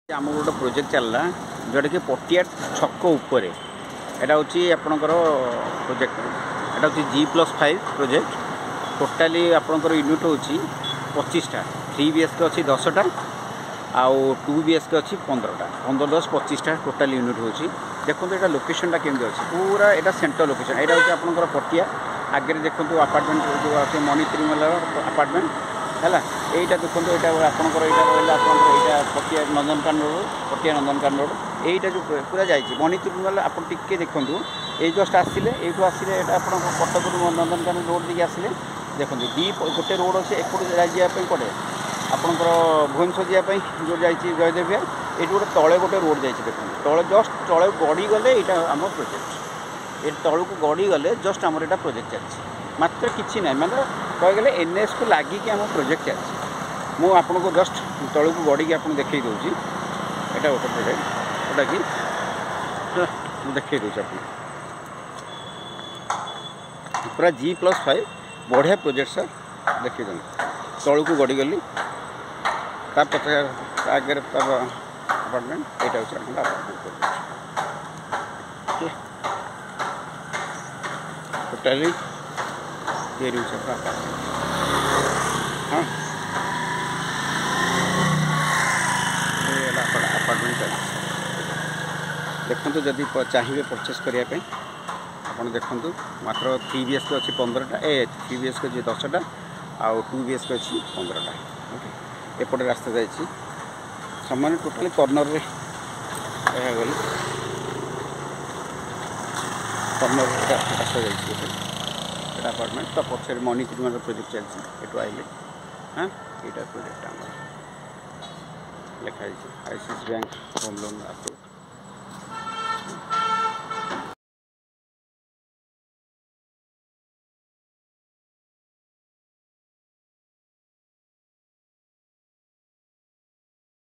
आम गोटे प्रोजेक्ट चलला जोटा कि पटिया छक उपर एटा हूँ आपणकर प्रोजेक्ट एटा हूँ G+5 प्रोजेक्ट टोटाली आपणकर यूनिट हूँ 25टा 3 BHK अच्छी 10टा आउ 2 BHK अच्छी 15टा 15 10 25टा टोटाल यूनिट हूँ देखो यहाँ लोकेशनटा केमती अच्छी पूरा यहाँ सेंटर लोकेशन यहाँ हूँ आपणकर पटिया आगे देखो आपार्टमेंट जो अच्छे मणि त्रिमला आपार्टमेंट है यहीटा देखो यहाँ आपंकर यहाँ रहा आपंकर पटिया नंदनकानन रोड पटिया नंदनकानन रोड यहीटा जो पूरा जाइए मणि त्रिमला आप देखो ये जस्ट आसिले यू आसिले आप कटक नंदनकानन रोड दिखे आसिले देखो दी गोटे रोड अच्छे एपट जावाई कड़े आपंकर भुवनेश्वर जावाई जो जाइए जयदेव विहार ये गोटे तले गोटे रोड जाइए देखो तले जस्ट तले गड़ी गले यहाँ आम प्रोजेक्ट ये तल को गड़ी गले जस्ट आमर यहाँ प्रोजेक्ट चलती मात्र किसी ना मतलब कहीगले NS को लगिकी आम प्रोजेक्ट चलती मु आपन को जस्ट तल को गड़ी आप देखई दूसरी यहाँ गोटे प्रोजेक्ट जोटा कि देखई दूसरी आप पूरा G+5 बढ़िया प्रोजेक्ट सर देखी तल को गड़ी गली पचे आगे अपार्टमेंट यहाँ हूँ अपार्टमेंट टोटाली ये हाँ अपार्टमेंट देखो जदि चाहिए परचेस करने आप देखु मात्र 3 BHK अच्छी 15टा 3 BHK अच्छी 10टा आउ 2 BHK अच्छी 15टा ओके एपटे रास्ता जाइए सामान्य टोटाली कर्नर रे गली कर्नर रास्ता जाइए अपार्टमेंट तो पचर मणि त्रिमला प्रोजेक्ट चलती एटू आइले हाँ यहाँ प्रोजेक्ट आम लिखाई ICICI bank home loan approve.